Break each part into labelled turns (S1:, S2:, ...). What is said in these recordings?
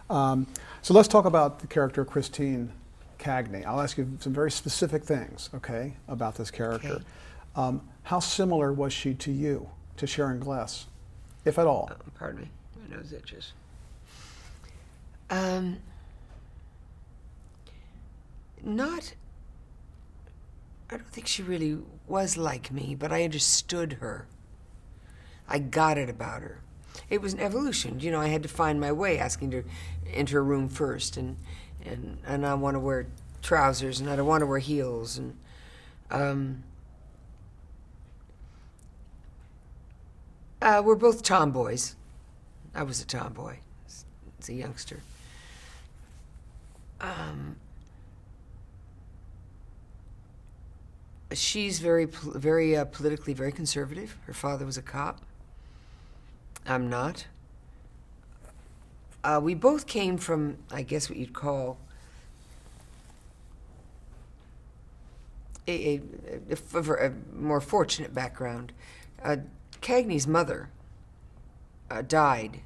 S1: So let's talk about the character Christine Cagney. I'll ask you some very specific things, okay, about this character.
S2: Okay.
S1: How similar was she to you, to Sharon Gless, if at all?
S2: Pardon me, my nose itches. Not, I don't think she really was like me, but I understood her. I got it about her. It was an evolution. You know, I had to find my way, asking to enter a room first, and I want to wear trousers, and I don't want to wear heels, and we're both tomboys. I was a tomboy as a youngster. She's very politically very conservative. Her father was a cop. I'm not. We both came from, I guess, what you'd call a more fortunate background. Cagney's mother died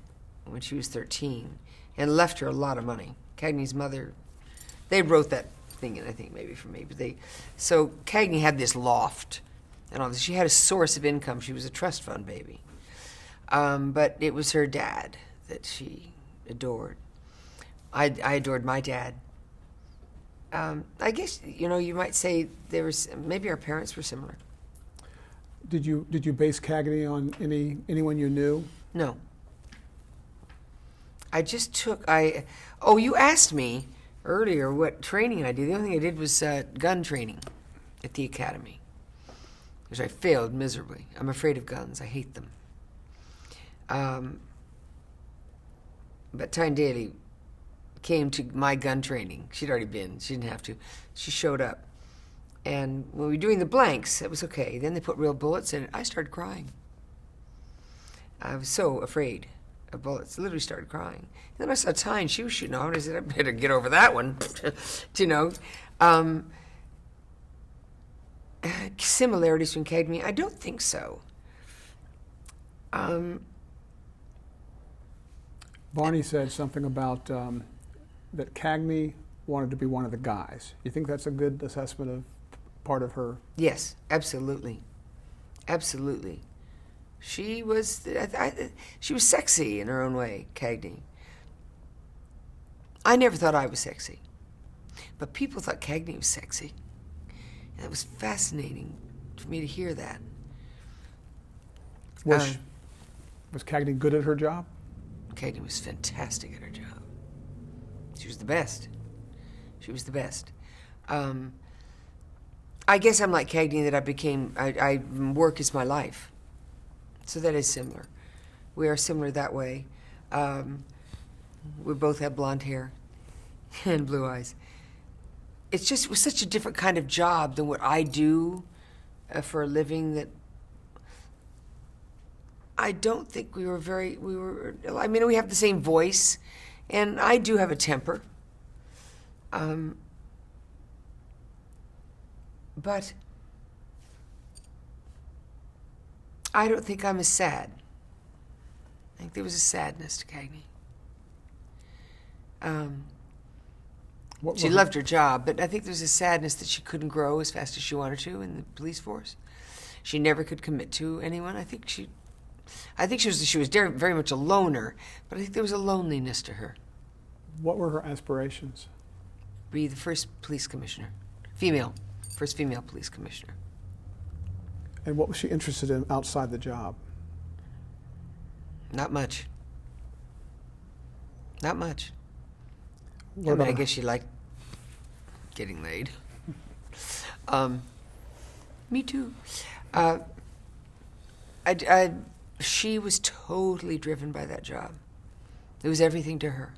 S2: when she was 13 and left her a lot of money. Cagney's mother, they wrote that thing in, I think, maybe for me, but so Cagney had this loft and all this. She had a source of income. She was a trust fund baby. But it was her dad that she adored. I adored my dad. I guess, you know, you might say maybe our parents were similar.
S1: Did you base Cagney on anyone you knew?
S2: No. I just took, oh, you asked me earlier what training I did. The only thing I did was gun training at the academy, which I failed miserably. I'm afraid of guns. I hate them. But Tyne Daly came to my gun training. She'd already been. She didn't have to. She showed up. And when we were doing the blanks, it was okay. Then they put real bullets in it. I started crying. I was so afraid of bullets. I literally started crying. And then I saw Tyne. She was shooting off. And I said, I better get over that one. You know. Similarities between Cagney? I don't think so.
S1: Barney said something about that Cagney wanted to be one of the guys. You think that's a good assessment of part of her?
S2: Yes, absolutely. Absolutely. She was sexy in her own way, Cagney. I never thought I was sexy, but people thought Cagney was sexy. And it was fascinating for me to hear that.
S1: Was Cagney good at her job?
S2: Cagney was fantastic at her job. She was the best. She was the best. I guess I'm like Cagney, that I work is my life. So that is similar. We are similar that way. We both have blonde hair and blue eyes. It was such a different kind of job than what I do for a living that I don't think we have the same voice, and I do have a temper. But I don't think I'm as sad. I think there was a sadness to Cagney. She loved her job, but I think there was a sadness that she couldn't grow as fast as she wanted to in the police force. She never could commit to anyone. I think she was very much a loner, but I think there was a loneliness to her.
S1: What were her aspirations?
S2: Be the first police commissioner. First female police commissioner.
S1: And what was she interested in outside the job?
S2: Not much. Not much. I guess she liked getting laid. Me too. She was totally driven by that job. It was everything to her.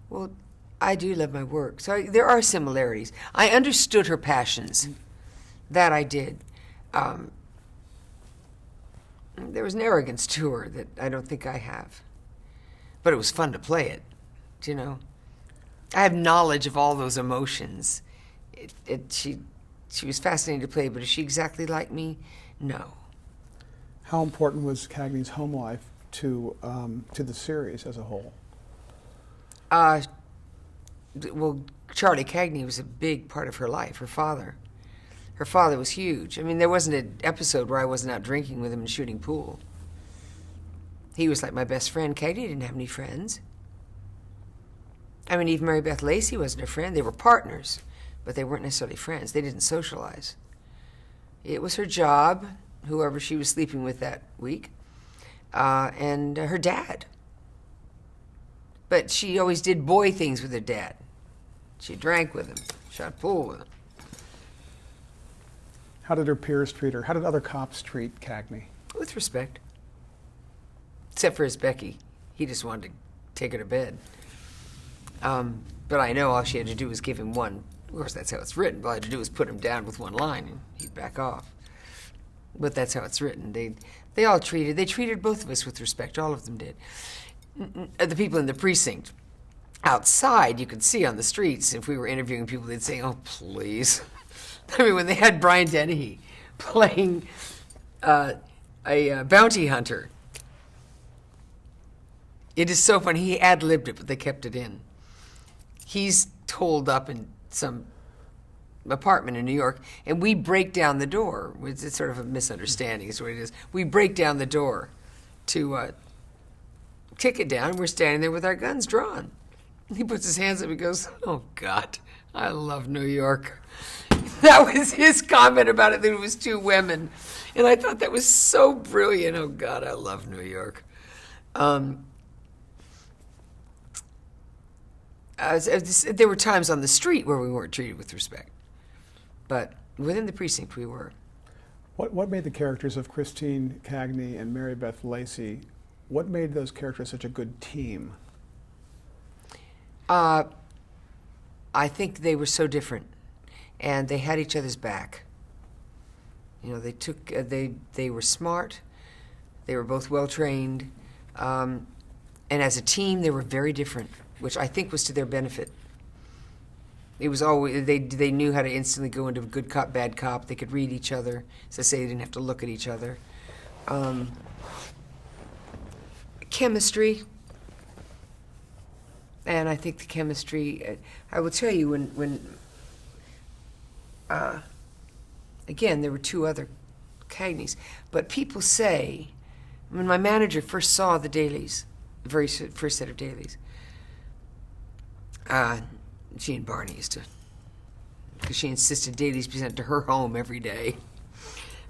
S2: Well, I do love my work, so there are similarities. I understood her passions. That I did. There was an arrogance to her that I don't think I have. But it was fun to play it, you know. I have knowledge of all those emotions. She was fascinating to play, but is she exactly like me? No.
S1: How important was Cagney's home life to the series as a whole?
S2: Well, Charlie Cagney was a big part of her life, her father. Her father was huge. I mean, there wasn't an episode where I wasn't out drinking with him and shooting pool. He was like my best friend. Cagney didn't have any friends. I mean, even Mary Beth Lacey wasn't a friend. They were partners, but they weren't necessarily friends. They didn't socialize. It was her job, whoever she was sleeping with that week, and her dad. But she always did boy things with her dad. She drank with him, shot pool with him.
S1: How did her peers treat her? How did other cops treat Cagney?
S2: With respect. Except for his Becky. He just wanted to take her to bed. But I know all she had to do was give him one. Of course, that's how it's written. All I had to do was put him down with one line, and he'd back off. But that's how it's written. They treated both of us with respect. All of them did. The people in the precinct. Outside, you could see on the streets, if we were interviewing people, they'd say, "Oh, please." I mean, when they had Brian Dennehy playing a bounty hunter, it is so funny. He ad-libbed it, but they kept it in. He's holed up in some apartment in New York, and we break down the door. It's sort of a misunderstanding is what it is. We break down the door to kick it down, and we're standing there with our guns drawn. He puts his hands up and goes, "Oh, God, I love New York." That was his comment about it, that it was two women. And I thought that was so brilliant. Oh, God, I love New York. There were times on the street where we weren't treated with respect. But within the precinct, we were.
S1: What made the characters of Christine Cagney and Mary Beth Lacey, what made those characters such a good team?
S2: I think they were so different, and they had each other's back. You know, they were smart, they were both well trained, and as a team, they were very different, which I think was to their benefit. It was always they knew how to instantly go into good cop, bad cop. They could read each other. As I say, they didn't have to look at each other. Chemistry. And I think the chemistry, I will tell you, when again, there were two other Cagneys, but people say, when my manager first saw the dailies, the very first set of dailies, she and Barney used to, because she insisted dailies be sent to her home every day.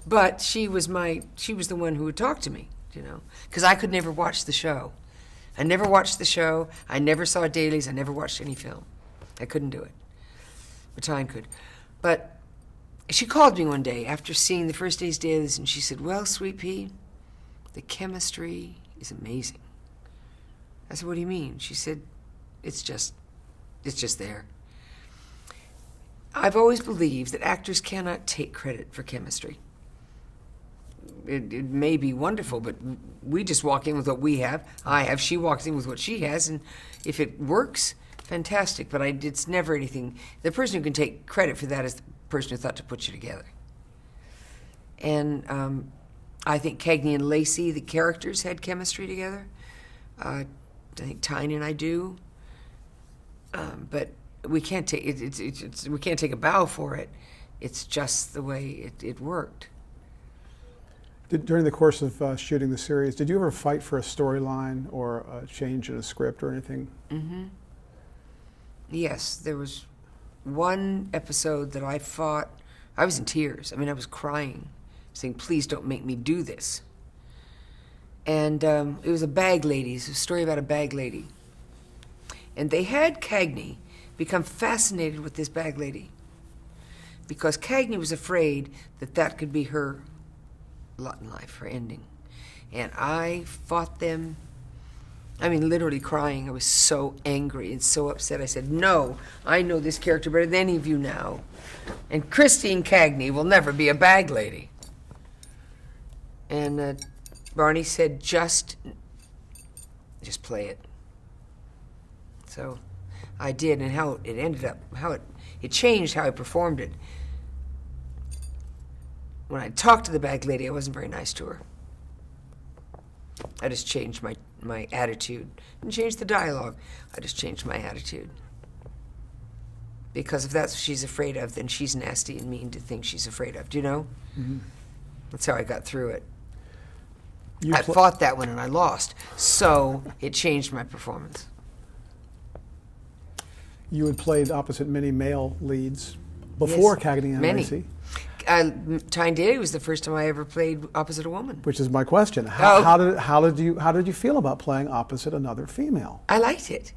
S2: But she was the one who would talk to me, you know, because I could never watch the show. I never watched the show. I never saw dailies. I never watched any film. I couldn't do it. But Tyne could. But she called me one day after seeing the first day's dailies, and she said, "Well, Sweet Pea, the chemistry is amazing." I said, "What do you mean?" She said, it's just there. I've always believed that actors cannot take credit for chemistry. It may be wonderful, but we just walk in with what we have. I have. She walks in with what she has, and if it works, fantastic. But it's never anything. The person who can take credit for that is the person who thought to put you together. And I think Cagney and Lacey, the characters, had chemistry together. I think Tyne and I do. But we can't take we can't take a bow for it. It's just the way it worked.
S1: During the course of shooting the series, did you ever fight for a storyline or a change in a script or anything?
S2: Mm-hmm. Yes, there was one episode that I fought. I was in tears. I mean, I was crying, saying, "Please don't make me do this." And it was a bag lady. It's a story about a bag lady. And they had Cagney become fascinated with this bag lady because Cagney was afraid that that could be her lot in life, her ending. And I fought them. I mean, literally crying. I was so angry and so upset. I said, "No, I know this character better than any of you now. And Christine Cagney will never be a bag lady." And Barney said, just play it. So I did, and how it ended up, how it changed how I performed it. When I talked to the bag lady, I wasn't very nice to her. I just changed my attitude. Didn't change the dialogue. I just changed my attitude. Because if that's what she's afraid of, then she's nasty and mean to think she's afraid of. Do you know?
S1: Mm-hmm.
S2: That's how I got through it. I fought that one and I lost. So it changed my performance.
S1: You had played opposite many male leads before
S2: Yes,
S1: Cagney and
S2: many.
S1: Lacey.
S2: Tyne Daly was the first time I ever played opposite a woman.
S1: Which is my question.
S2: Oh.
S1: How did you feel about playing opposite another female?
S2: I liked it.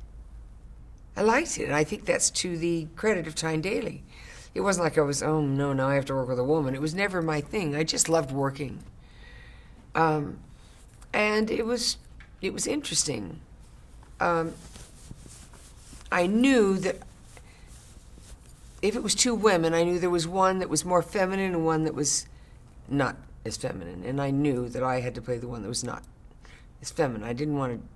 S2: And I think that's to the credit of Tyne Daly. It wasn't like I was, oh, no, now I have to work with a woman. It was never my thing. I just loved working. And it was interesting. I knew that if it was two women, I knew there was one that was more feminine and one that was not as feminine. And I knew that I had to play the one that was not as feminine. I didn't want to...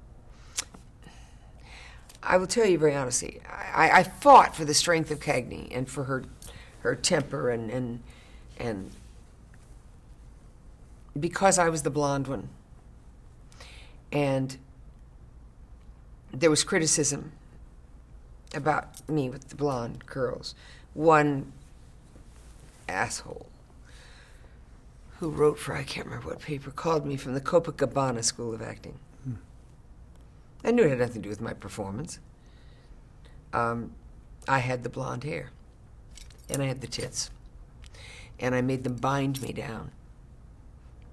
S2: I will tell you very honestly, I fought for the strength of Cagney and for her temper and because I was the blonde one. And there was criticism about me with the blonde curls. One asshole who wrote for, I can't remember what paper, called me from the Copacabana School of Acting. I knew it had nothing to do with my performance. I had the blonde hair, and I had the tits, and I made them bind me down.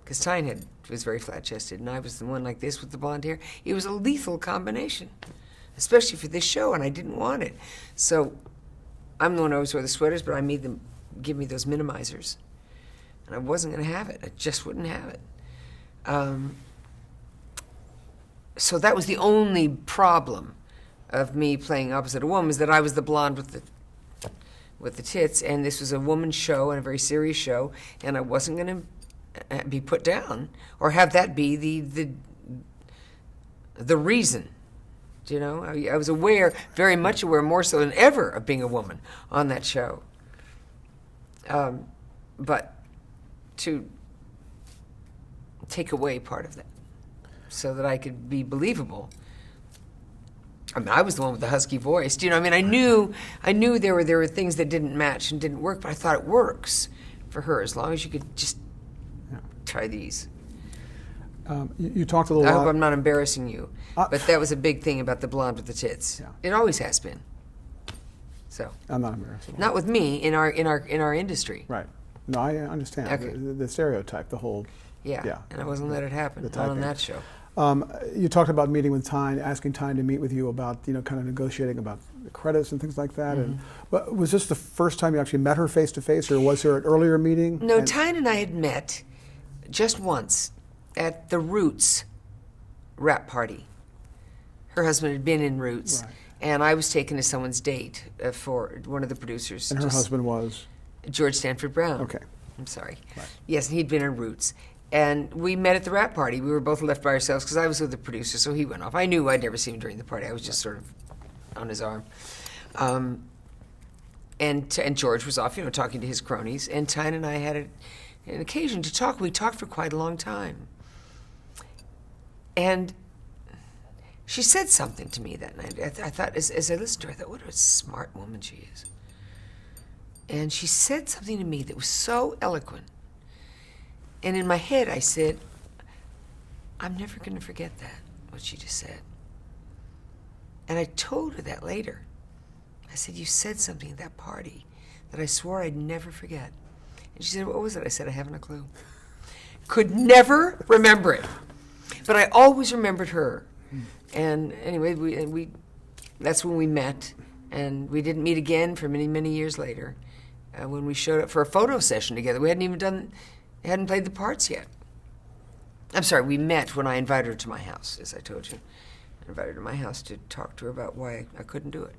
S2: Because Tyne was very flat-chested, and I was the one like this with the blonde hair. It was a lethal combination, especially for this show, and I didn't want it. So I'm the one who always wore the sweaters, but I made them give me those minimizers. And I wasn't going to have it. I just wouldn't have it. So that was the only problem of me playing opposite a woman, is that I was the blonde with the tits, and this was a woman's show and a very serious show, and I wasn't going to be put down or have that be the reason. Do you know? I was aware, very much aware, more so than ever, of being a woman on that show. But to take away part of that so that I could be believable. I mean, I was the one with the husky voice. Do you know? I mean, I knew there were things that didn't match and didn't work, but I thought it works for her as long as you could just try these.
S1: You talked a little.
S2: I hope I'm not embarrassing you, but that was a big thing about the blonde with the tits.
S1: Yeah.
S2: It always has been. So
S1: I'm not embarrassed.
S2: not with me in our industry.
S1: Right. No, I understand.
S2: Okay.
S1: The stereotype, the whole.
S2: Yeah. And I wasn't let it happen. Not on that show.
S1: You talked about meeting with Tyne, asking Tyne to meet with you about, kind of negotiating about the credits and things like that.
S2: Mm-hmm.
S1: But was this the first time you actually met her face to face, or was there an earlier meeting?
S2: No, Tyne and I had met just once at the Roots rap party. Her husband had been in Roots,
S1: Right.
S2: and I was taken to someone's date for one of the producers.
S1: And her husband was?
S2: George Stanford Brown.
S1: Okay.
S2: I'm sorry.
S1: Right.
S2: Yes, and he'd been in Roots. And we met at the rap party. We were both left by ourselves because I was with the producer, so he went off. I knew I'd never see him during the party. I was just sort of on his arm. And George was off, talking to his cronies. And Tyne and I had an occasion to talk. We talked for quite a long time. And she said something to me that night. I thought, as I listened to her, I thought, what a smart woman she is. And she said something to me that was so eloquent. And in my head, I said, I'm never going to forget that, what she just said. And I told her that later. I said, you said something at that party that I swore I'd never forget. And she said, what was it? I said, I haven't a clue. Could never remember it. But I always remembered her. And anyway, we that's when we met. And we didn't meet again for many, many years later when we showed up for a photo session together. We hadn't played the parts yet. I'm sorry, we met when I invited her to my house, as I told you. I invited her to my house to talk to her about why I couldn't do it.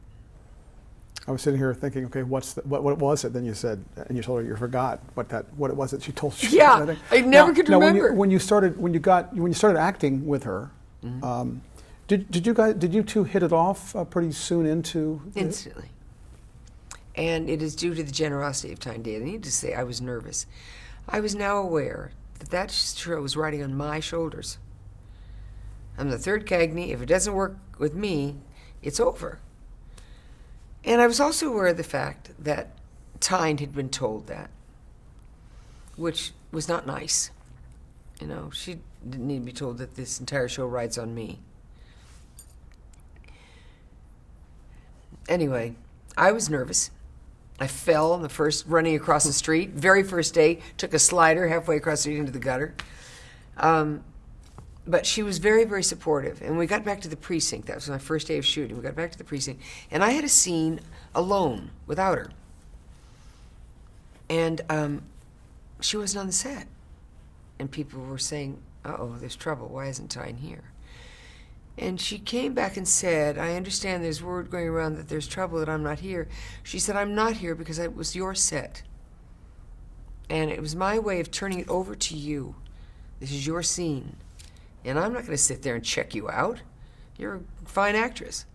S1: I was sitting here thinking, okay, what was it? Then you said, and you told her you forgot what it was that she told you.
S2: Yeah, I never could remember.
S1: When you started acting with her,
S2: Mm-hmm.
S1: did you two hit it off pretty soon into?
S2: Instantly. And it is due to the generosity of Tyne Daly. I need to say I was nervous. I was now aware that show was riding on my shoulders. I'm the third Cagney. If it doesn't work with me, it's over. And I was also aware of the fact that Tyne had been told that, which was not nice. You know, she didn't need to be told that this entire show rides on me. Anyway, I was nervous. I fell on the first, running across the street. Very first day, took a slider halfway across the street into the gutter. But she was very, very supportive. And we got back to the precinct. That was my first day of shooting. We got back to the precinct. And I had a scene alone without her. And she wasn't on the set. And people were saying, uh-oh, there's trouble. Why isn't Tyne here? And she came back and said, I understand there's word going around that there's trouble, that I'm not here. She said, I'm not here because it was your set. And it was my way of turning it over to you. This is your scene. And I'm not going to sit there and check you out. You're a fine actress.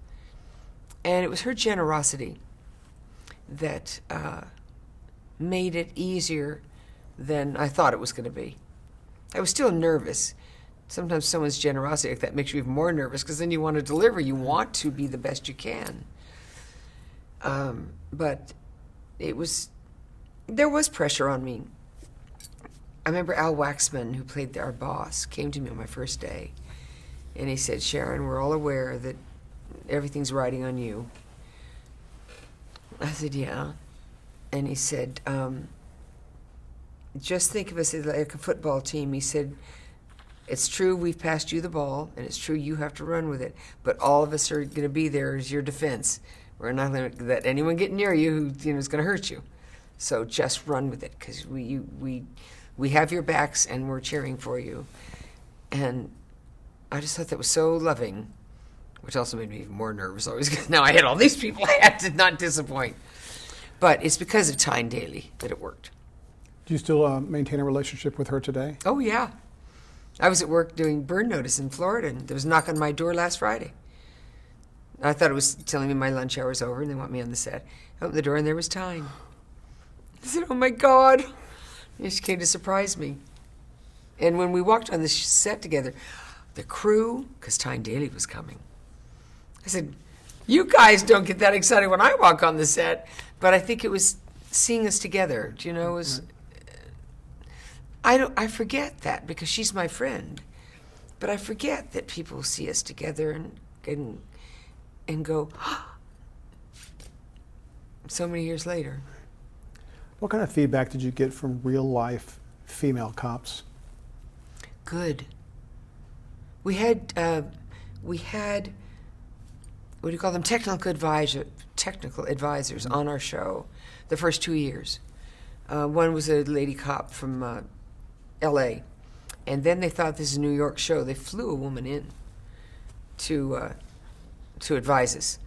S2: And it was her generosity that made it easier than I thought it was going to be. I was still nervous. Sometimes someone's generosity like that makes you even more nervous because then you want to deliver. You want to be the best you can. But there was pressure on me. I remember Al Waxman, who played our boss, came to me on my first day. And he said, Sharon, we're all aware that everything's riding on you. I said, yeah. And he said, just think of us as like a football team. He said, it's true we've passed you the ball, and it's true you have to run with it, but all of us are going to be there as your defense. We're not going to let anyone get near you who is going to hurt you. So just run with it, because we have your backs, and we're cheering for you. And I just thought that was so loving, which also made me even more nervous always, because now I had all these people I had to not disappoint. But it's because of Tyne Daly that it worked.
S1: Do you still maintain a relationship with her today?
S2: Oh, yeah. I was at work doing burn notice in Florida, and there was a knock on my door last Friday. I thought it was telling me my lunch hour was over and they want me on the set. I opened the door and there was Tyne. I said, oh my God. And she came to surprise me. And when we walked on the set together, the crew, because Tyne Daly was coming, I said, you guys don't get that excited when I walk on the set. But I think it was seeing us together, you know, it was... I forget that because she's my friend, but I forget that people see us together and go, so many years later.
S1: What kind of feedback did you get from real life female cops?
S2: Good. We had what do you call them? Technical advisors on our show the first 2 years. One was a lady cop from L.A., and then they thought this is a New York show. They flew a woman in to advise us.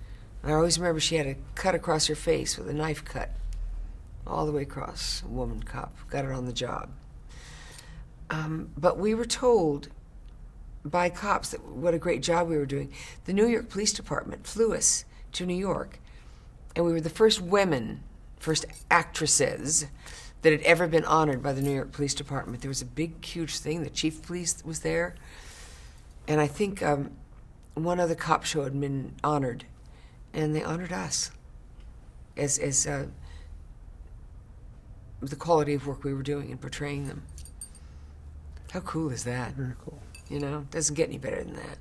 S2: And I always remember she had a cut across her face with a knife cut, all the way across. A woman cop got it on the job. But we were told by cops that what a great job we were doing. The New York Police Department flew us to New York, and we were the first women, first actresses that had ever been honored by the New York Police Department. There was a big, huge thing. The chief of police was there. And I think one other cop show had been honored. And they honored us as the quality of work we were doing and portraying them. How cool is that?
S1: Very cool.
S2: You know, doesn't get any better than that.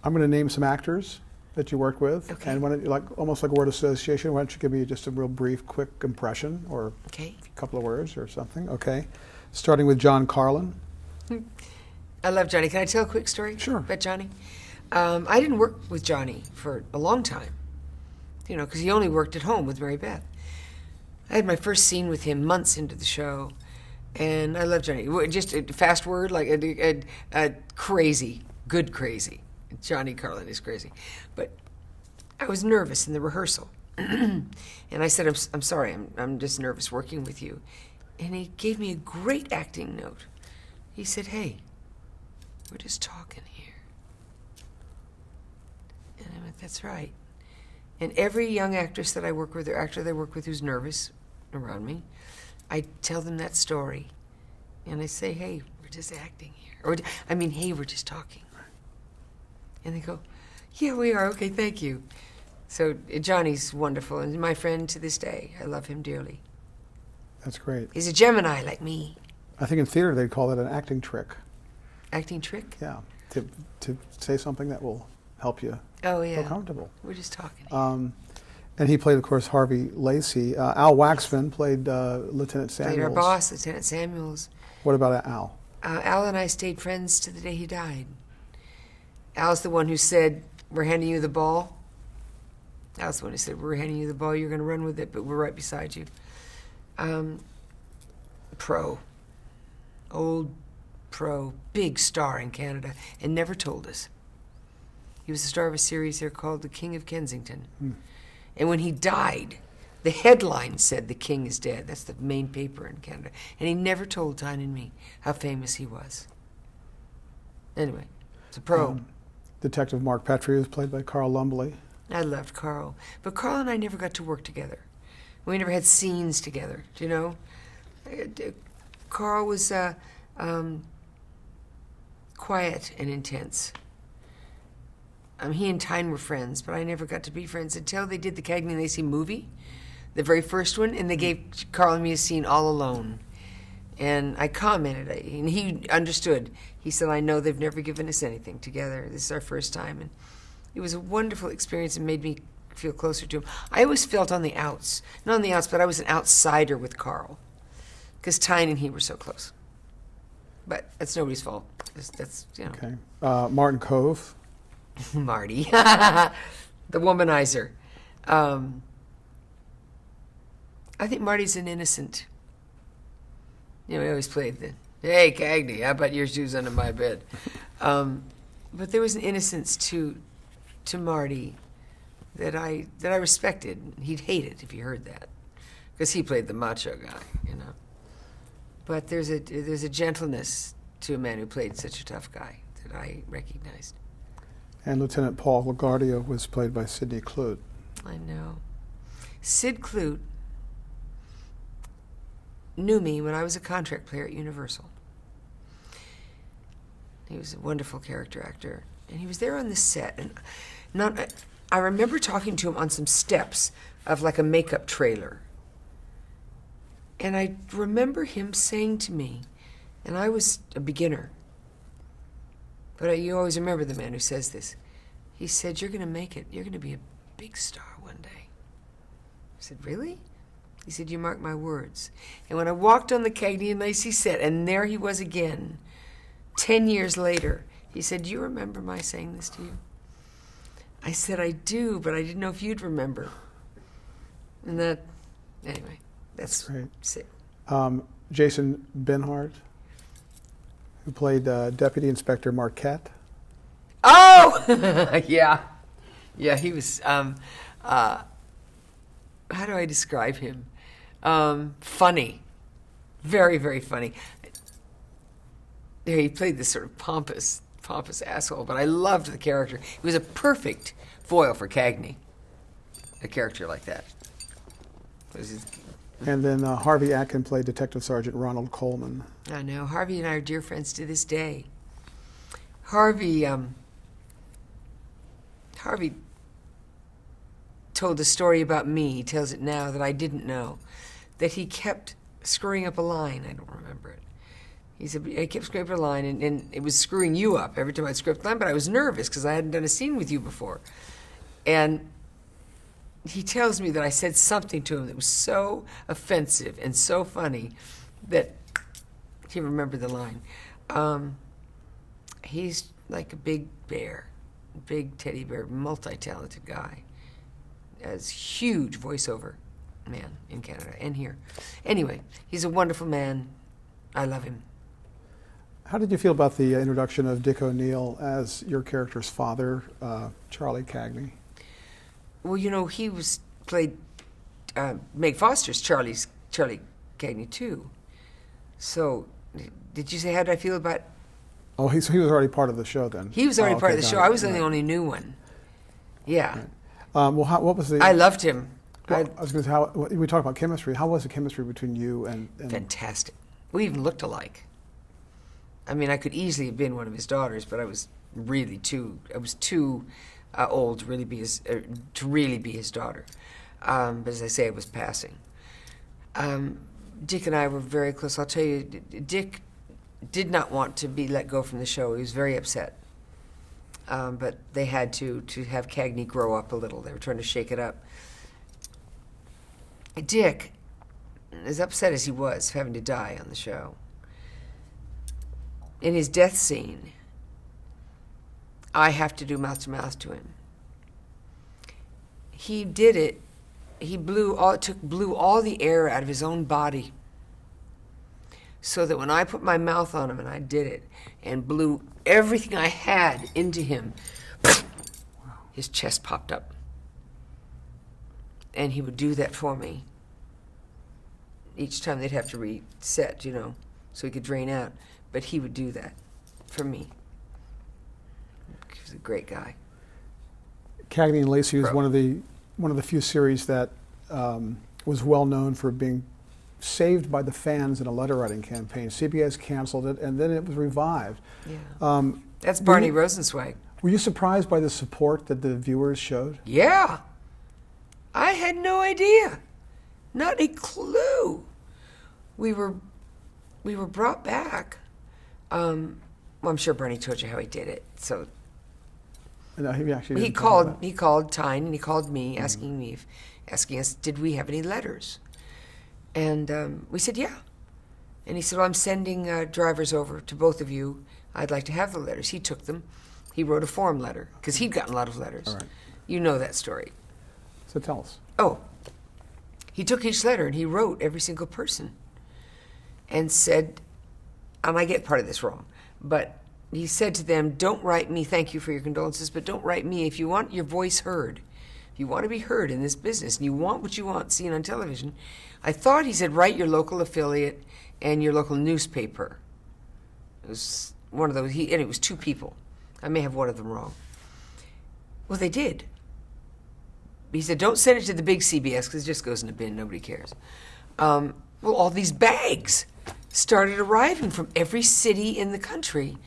S1: I'm going to name some actors that you work with,
S2: okay.
S1: And almost like a word association. Why don't you give me just a real brief, quick impression, or
S2: okay.
S1: a couple of words or something? Okay, starting with John Carlin.
S2: I love Johnny. Can I tell a quick story?
S1: Sure.
S2: About Johnny? I didn't work with Johnny for a long time, you know, because he only worked at home with Mary Beth. I had my first scene with him months into the show, and I love Johnny. Just a fast word, like a crazy, good crazy. Johnny Carlin is crazy. But I was nervous in the rehearsal. And I said, I'm sorry, I'm just nervous working with you. And he gave me a great acting note. He said, hey, we're just talking here. And I went, that's right. And every young actress that I work with, or actor that I work with who's nervous around me, I tell them that story. And I say, hey, we're just acting here. Or, hey, we're just talking. And they go, yeah, we are. Okay, thank you. So Johnny's wonderful, and my friend to this day. I love him dearly.
S1: That's great.
S2: He's a Gemini like me.
S1: I think in theater they'd call it an acting trick.
S2: Acting trick?
S1: Yeah, to say something that will help you
S2: Oh, yeah.
S1: feel comfortable.
S2: We're just talking.
S1: And he played, of course, Harvey Lacey. Al Waxman played Lieutenant Samuels.
S2: Played our boss, Lieutenant Samuels.
S1: What about Al?
S2: Al and I stayed friends to the day he died. Al's the one who said, we're handing you the ball. Al's the one who said, we're handing you the ball, you're going to run with it, but we're right beside you. Old pro, big star in Canada, and never told us. He was the star of a series there called The King of Kensington. And when he died, the headline said, the king is dead. That's the main paper in Canada. And he never told Tyne and me how famous he was. Anyway, it's a pro.
S1: Detective Mark Petrie was played by Carl Lumbly.
S2: I loved Carl. But Carl and I never got to work together. We never had scenes together, do you know? Carl was quiet and intense. He and Tyne were friends, but I never got to be friends until they did the Cagney and Lacey movie, the very first one, and they gave Carl and me a scene all alone. And I commented, and he understood. He said, I know they've never given us anything together. This is our first time. And it was a wonderful experience and made me feel closer to him. I always felt on the outs. Not on the outs, but I was an outsider with Carl. Because Tyne and he were so close. But that's nobody's fault. That's you know.
S1: Okay. Martin Cove.
S2: Marty. The womanizer. I think Marty's an innocent. You know, he always played the, hey, Cagney, how about your shoes under my bed? But there was an innocence to Marty that I respected. He'd hate it if he heard that, because he played the macho guy, you know. But there's a gentleness to a man who played such a tough guy that I recognized.
S1: And Lieutenant Paul LaGuardia was played by Sidney Clute.
S2: I know. Sid Clute knew me when I was a contract player at Universal. He was a wonderful character actor, and he was there on the set. And I remember talking to him on some steps of like a makeup trailer. And I remember him saying to me, and I was a beginner, but you always remember the man who says this. He said, you're going to make it. You're going to be a big star one day. I said, really? He said, you mark my words. And when I walked on the Cagney and Lacey set, and there he was again, 10 years later, he said, do you remember my saying this to you? I said, I do, but I didn't know if you'd remember. And anyway, that's
S1: great.
S2: It.
S1: Jason Benhart, who played Deputy Inspector Marquette.
S2: Oh! Yeah. Yeah, he was, how do I describe him? Funny. Very, very funny. He played this sort of pompous asshole, but I loved the character. He was a perfect foil for Cagney, a character like that.
S1: And then Harvey Atkin played Detective Sergeant Ronald Coleman.
S2: I know. Harvey and I are dear friends to this day. Harvey told a story about me. He tells it now that I didn't know. That he kept screwing up a line. I don't remember it. He said, I kept screwing up a line, and it was screwing you up every time I'd screw up the line, but I was nervous because I hadn't done a scene with you before. And he tells me that I said something to him that was so offensive and so funny that he remembered the line. He's like a big bear, big teddy bear, multi-talented guy. As huge voiceover man in Canada and here. Anyway, he's a wonderful man. I love him.
S1: How did you feel about the introduction of Dick O'Neill as your character's father, Charlie Cagney?
S2: Well, you know, he played Meg Foster's Charlie Cagney too. So, did you say how did I feel about?
S1: Oh, so he was already part of the show then.
S2: He was already part of the show. I was the
S1: right.
S2: only new one. Yeah.
S1: Right. Well, what was the?
S2: I loved him.
S1: Well, I was going to say, we talked about chemistry. How was the chemistry between you and?
S2: Fantastic. We even looked alike. I mean, I could easily have been one of his daughters, but I was I was too old to really be his daughter. But as I say, I was passing. Dick and I were very close. I'll tell you, Dick did not want to be let go from the show. He was very upset. But they had to have Cagney grow up a little. They were trying to shake it up. Dick, as upset as he was having to die on the show, in his death scene, I have to do mouth-to-mouth to him. He did it. He blew all the air out of his own body, so that when I put my mouth on him and I did it and blew everything I had into him, his chest popped up. And he would do that for me. Each time they'd have to reset, so he could drain out. But he would do that for me. He was a great guy.
S1: Cagney and Lacey was one of the few series that was well known for being saved by the fans in a letter writing campaign. CBS canceled it, and then it was revived.
S2: Yeah. That's Barney Rosenzweig.
S1: Were you surprised by the support that the viewers showed?
S2: Yeah. I had no idea. Not a clue. We were brought back. Well, I'm sure Barney told you how he did it. So
S1: No,
S2: he called Tyne and he called me, asking us, did we have any letters? And we said, yeah. And he said, well, I'm sending drivers over to both of you. I'd like to have the letters. He took them. He wrote a form letter, because he'd gotten a lot of letters.
S1: All right.
S2: You know that story.
S1: So tell us.
S2: Oh, he took each letter and he wrote every single person and said, and I get part of this wrong, but he said to them, don't write me, thank you for your condolences, but don't write me. If you want your voice heard, if you want to be heard in this business, and you want what you want seen on television, I thought he said, write your local affiliate and your local newspaper. It was one of those, and it was 2 people. I may have one of them wrong. Well, they did. He said, don't send it to the big CBS, because it just goes in a bin, nobody cares. Well, all these bags started arriving from every city in the country,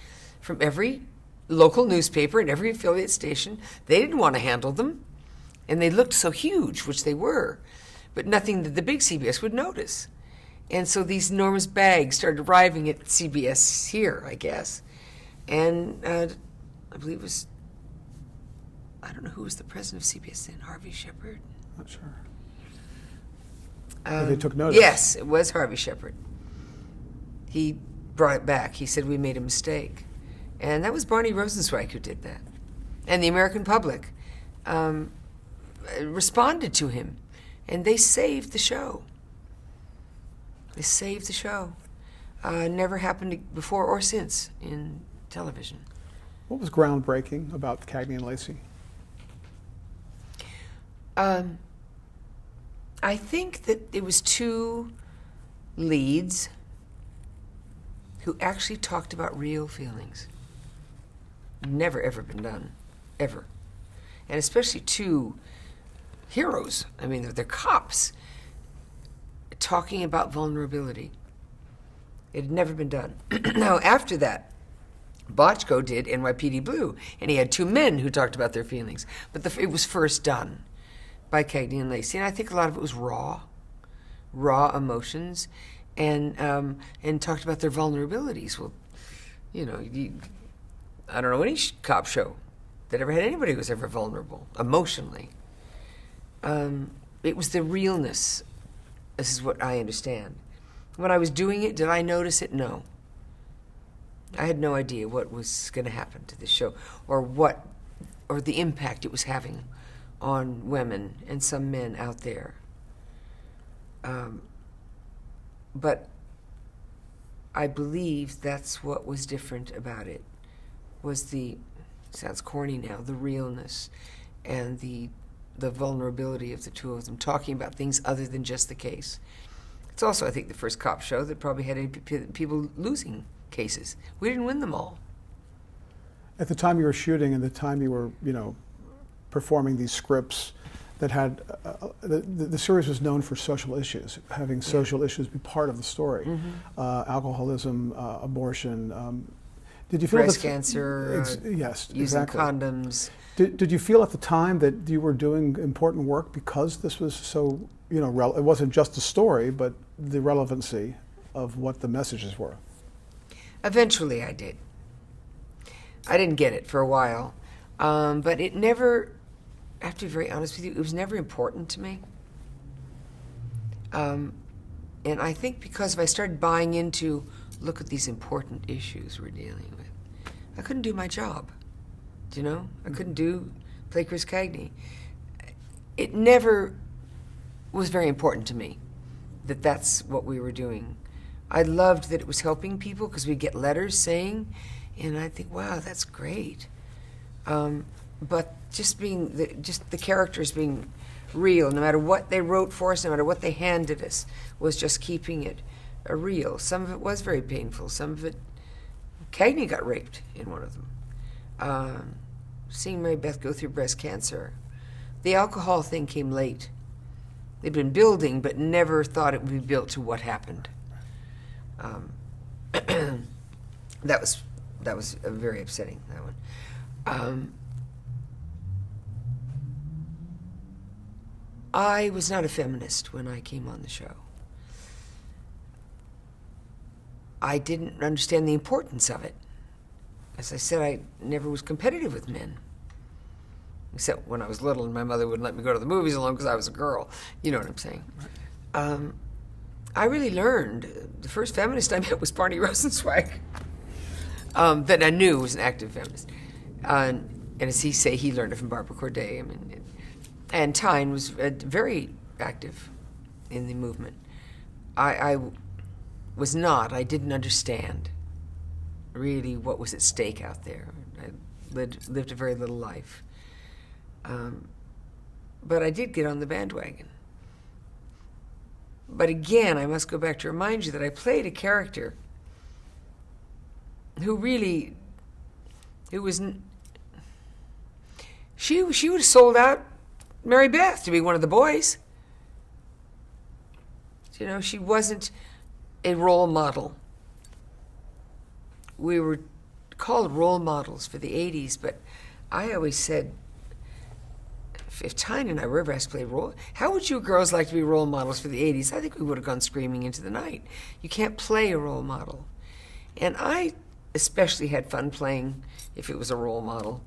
S2: from every local newspaper and every affiliate station. They didn't want to handle them, and they looked so huge, which they were, but nothing that the big CBS would notice. And so these enormous bags started arriving at CBS here, I guess. And I believe it was, I don't know who was the president of CBS then, Harvey Shepard?
S1: Not sure. They took notice.
S2: Yes, it was Harvey Shepard. He brought it back. He said we made a mistake. And that was Barney Rosenzweig who did that. And the American public responded to him. And they saved the show. They saved the show. Never happened before or since in television.
S1: What was groundbreaking about Cagney and Lacey?
S2: I think that it was 2 leads who actually talked about real feelings. Never, ever been done. Ever. And especially 2 heroes. I mean, they're cops talking about vulnerability. It had never been done. Now, after that, Bochco did NYPD Blue, and he had 2 men who talked about their feelings. But it was first done by Cagney and Lacey, and I think a lot of it was raw emotions, and talked about their vulnerabilities. Well, I don't know any cop show that ever had anybody who was ever vulnerable emotionally. It was the realness. This is what I understand. When I was doing it, did I notice it? No. I had no idea what was going to happen to this show, or the impact it was having on women and some men out there. But I believe that's what was different about it, was sounds corny now, the realness and the vulnerability of the 2 of them talking about things other than just the case. It's also, I think, the first cop show that probably had any people losing cases. We didn't win them all.
S1: At the time you were shooting and the time you were, performing these scripts that had, the series was known for social issues, having social issues be part of the story. Alcoholism, abortion. Did you feel
S2: breast
S1: that-
S2: cancer,
S1: yes,
S2: using
S1: exactly.
S2: condoms.
S1: Did you feel at the time that you were doing important work because this was so, it wasn't just a story, but the relevancy of what the messages were?
S2: Eventually I did. I didn't get it for a while. But it never, I have to be very honest with you, it was never important to me. And I think because if I started buying into, look at these important issues we're dealing with, I couldn't do my job. You know? I couldn't play Chris Cagney. It never was very important to me that that's what we were doing. I loved that it was helping people because we'd get letters saying, and I think, wow, that's great. But just the characters being real, no matter what they wrote for us, no matter what they handed us, was just keeping it real. Some of it was very painful. Some of it, Cagney got raped in one of them. Seeing Mary Beth go through breast cancer. The alcohol thing came late. They'd been building, but never thought it would be built to what happened. That was very upsetting, that one. I was not a feminist when I came on the show. I didn't understand the importance of it. As I said, I never was competitive with men. Except when I was little and my mother wouldn't let me go to the movies alone because I was a girl. You know what I'm saying? Right. I really learned, the first feminist I met was Barney Rosenzweig, that I knew was an active feminist. And as he say, he learned it from Barbara Corday. I mean, and Tyne was very active in the movement. I was not. I didn't understand really what was at stake out there. I lived a very little life. But I did get on the bandwagon. But again, I must go back to remind you that I played a character who was, she would have sold out Mary Beth to be one of the boys. You know, she wasn't a role model. We were called role models for the 80s, but I always said, if Tyne and I were ever asked to play role, how would you girls like to be role models for the 80s? I think we would have gone screaming into the night. You can't play a role model. And I especially had fun playing if it was a role model.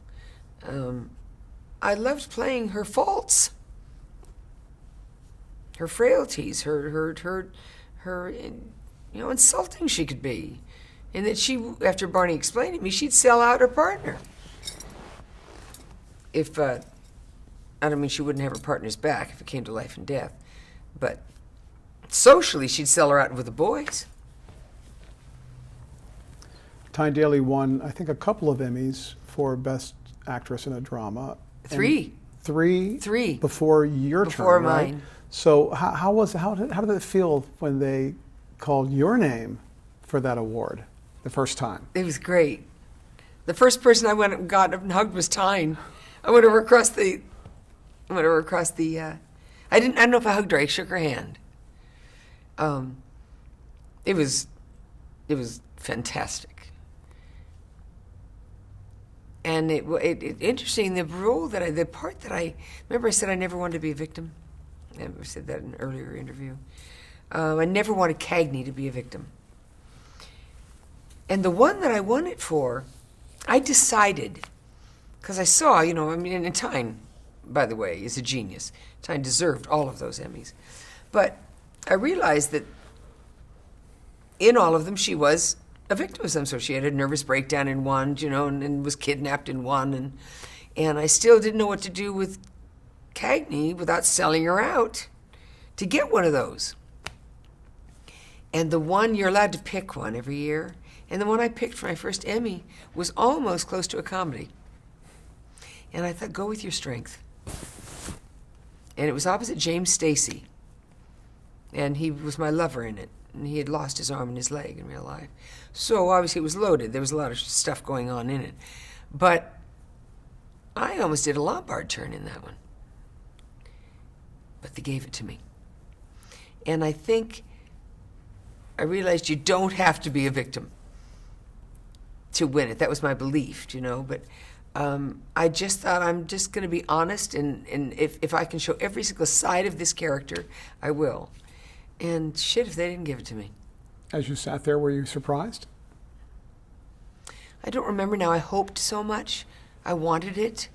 S2: I loved playing her faults, her frailties, her insulting she could be. And that she, after Barney explained it to me, she'd sell out her partner. If, I don't mean she wouldn't have her partner's back if it came to life and death, but socially she'd sell her out with the boys.
S1: Tyne Daly won, I think, a couple of Emmys for Best Actress in a Drama.
S2: Three.
S1: Three before your
S2: before
S1: turn, right?
S2: mine.
S1: So how did it feel when they called your name for that award the first time?
S2: It was great. The first person I went and got and hugged was Tyne. I went over across the. I don't know if I hugged her. I shook her hand. It was fantastic. And it interesting, the part that I remember I said I never wanted to be a victim. I said that in an earlier interview. I never wanted Cagney to be a victim. And the one that I won it for, I decided, because I saw, and Tyne, by the way, is a genius. Tyne deserved all of those Emmys. But I realized that in all of them she was a victim of some sort. She had a nervous breakdown in one, and was kidnapped in one. And I still didn't know what to do with Cagney without selling her out to get one of those. And the one, you're allowed to pick one every year. And the one I picked for my first Emmy was almost close to a comedy. And I thought, go with your strength. And it was opposite James Stacey. And he was my lover in it. And he had lost his arm and his leg in real life. So obviously it was loaded. There was a lot of stuff going on in it. But I almost did a Lombard turn in that one. But they gave it to me. And I think I realized you don't have to be a victim. to win it. That was my belief, but I just thought I'm just going to be honest, and if I can show every single side of this character, I will. And shit, if they didn't give it to me.
S1: As you sat there, were you surprised?
S2: I don't remember now. I hoped so much. I wanted it.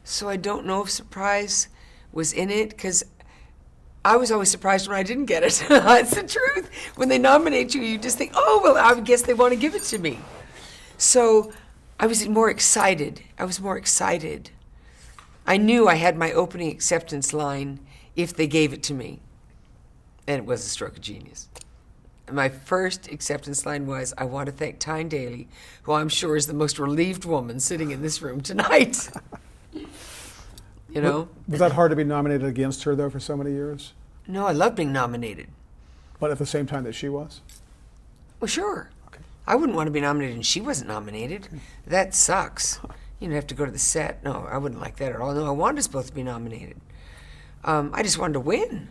S2: So I don't know if surprise was in it, because I was always surprised when I didn't get it. It's the truth. When they nominate you, you just think, oh, well, I guess they want to give it to me. So I was more excited. I knew I had my opening acceptance line if they gave it to me. And it was a stroke of genius. My first acceptance line was, I want to thank Tyne Daly, who I'm sure is the most relieved woman sitting in this room tonight.
S1: Was that hard to be nominated against her, though, for so many years?
S2: No, I love being nominated.
S1: But at the same time that she was?
S2: Well, sure.
S1: Okay.
S2: I wouldn't want to be nominated and she wasn't nominated. That sucks. You have to go to the set. No, I wouldn't like that at all. No, I wanted us both to be nominated. I just wanted to win.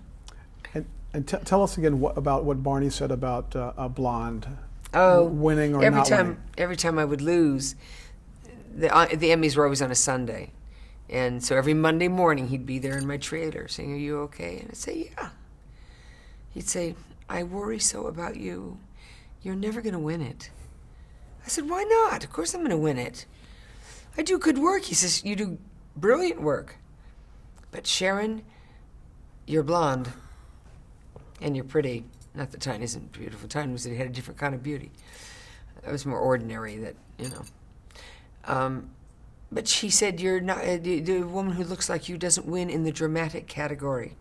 S1: And tell us again about what Barney said about a blonde winning or not winning.
S2: Every time I would lose, the Emmys were always on a Sunday. And so every Monday morning he'd be there in my trailer saying, are you okay? And I'd say, yeah. He'd say, I worry so about you. You're never going to win it. I said, why not? Of course I'm going to win it. I do good work. He says, you do brilliant work. But Sharon, you're blonde. And you're pretty. Not that Tyne isn't beautiful. Tyne had a different kind of beauty. It was more ordinary but she said, you're not, the woman who looks like you doesn't win in the dramatic category.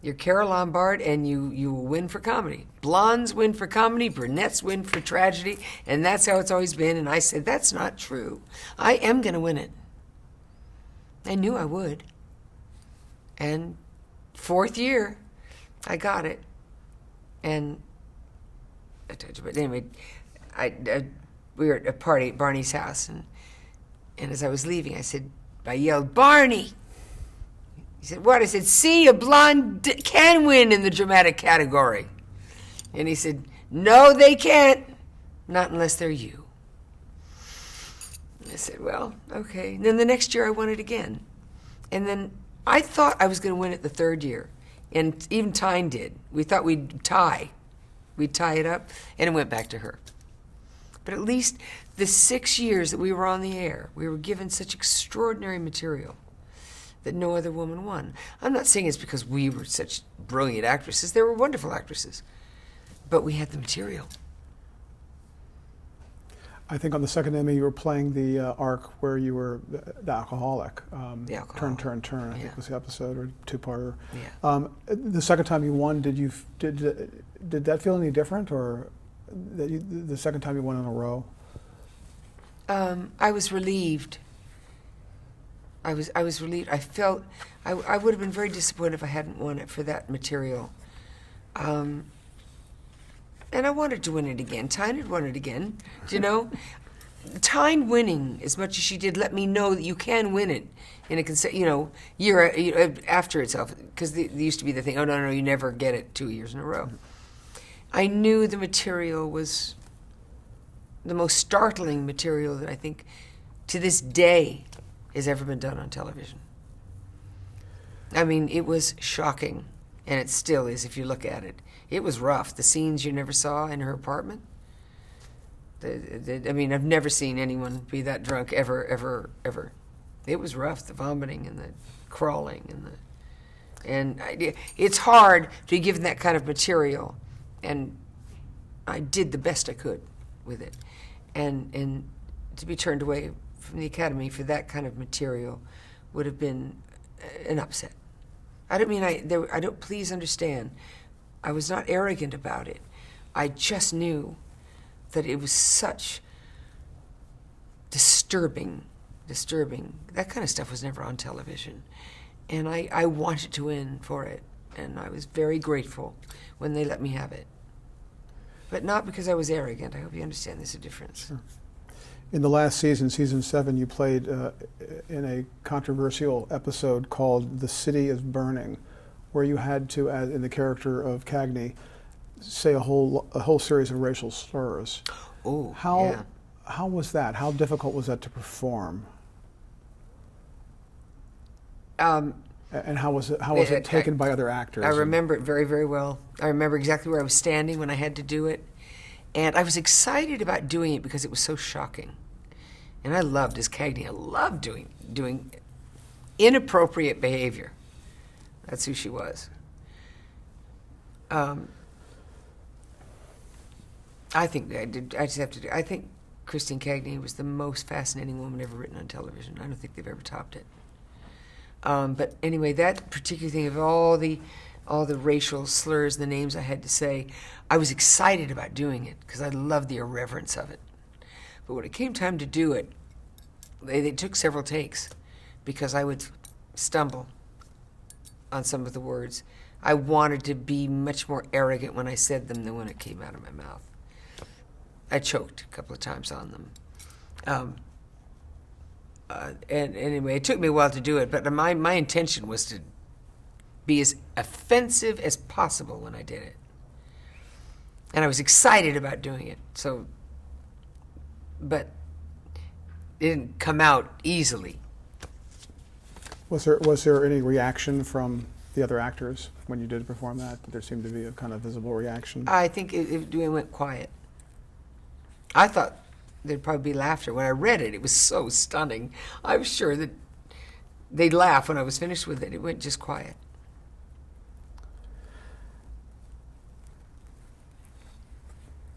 S2: You're Carole Lombard, and you will win for comedy. Blondes win for comedy, brunettes win for tragedy, and that's how it's always been. And I said, that's not true. I am going to win it. I knew I would. And fourth year, I got it. And but anyway, we were at a party at Barney's house, and as I was leaving, I yelled, Barney! He said, what? I said, see, a blonde can win in the dramatic category. And he said, no, they can't. Not unless they're you. And I said, well, okay. And then the next year I won it again. And then I thought I was going to win it the third year. And even Tyne did. We thought we'd tie. We'd tie it up, and it went back to her. But at least the 6 years that we were on the air, we were given such extraordinary material that no other woman won. I'm not saying it's because we were such brilliant actresses. They were wonderful actresses. But we had the material.
S1: I think on the second Emmy you were playing the arc where you were the alcoholic.
S2: The alcoholic.
S1: Turn, I think was the episode, or two-parter.
S2: Yeah.
S1: The second time you won, did that feel any different, or the second time you won in a row?
S2: I was relieved. I was relieved. I felt I would have been very disappointed if I hadn't won it for that material. And I wanted to win it again. Tyne had won it again. Tyne winning as much as she did let me know that you can win it in a year after itself, because there used to be the thing, oh no, you never get it 2 years in a row. I knew the material was the most startling material that I think to this day has ever been done on television. I mean, it was shocking, and it still is if you look at it. It was rough. The scenes you never saw in her apartment. I mean, I've never seen anyone be that drunk ever. It was rough. The vomiting and the crawling it's hard to be given that kind of material, and I did the best I could with it, and to be turned away from the Academy for that kind of material would have been an upset. I don't mean please understand. I was not arrogant about it. I just knew that it was such disturbing. That kind of stuff was never on television. And I wanted to win for it. And I was very grateful when they let me have it. But not because I was arrogant. I hope you understand there's a difference.
S1: Sure. In the last season, season 7, you played in a controversial episode called The City is Burning, where you had to, in the character of Cagney, say a whole series of racial slurs.
S2: Oh,
S1: How
S2: yeah.
S1: how was that? How difficult was that to perform? And how was it taken by other actors?
S2: I remember it very, very well. I remember exactly where I was standing when I had to do it. And I was excited about doing it because it was so shocking. And I loved, as Cagney, I loved doing inappropriate behavior. That's who she was. I think I think Christine Cagney was the most fascinating woman ever written on television. I don't think they've ever topped it. But anyway, that particular thing of all the racial slurs, the names I had to say, I was excited about doing it because I loved the irreverence of it. But when it came time to do it, they took several takes because I would stumble on some of the words. I wanted to be much more arrogant when I said them than when it came out of my mouth. I choked a couple of times on them. And anyway, it took me a while to do it, but my intention was to be as offensive as possible when I did it. And I was excited about doing it. So, but it didn't come out easily.
S1: Was there any reaction from the other actors when you did perform that? Did there seem to be a kind of visible reaction?
S2: I think it went quiet. I thought there'd probably be laughter. When I read it, it was so stunning. I was sure that they'd laugh when I was finished with it. It went just quiet.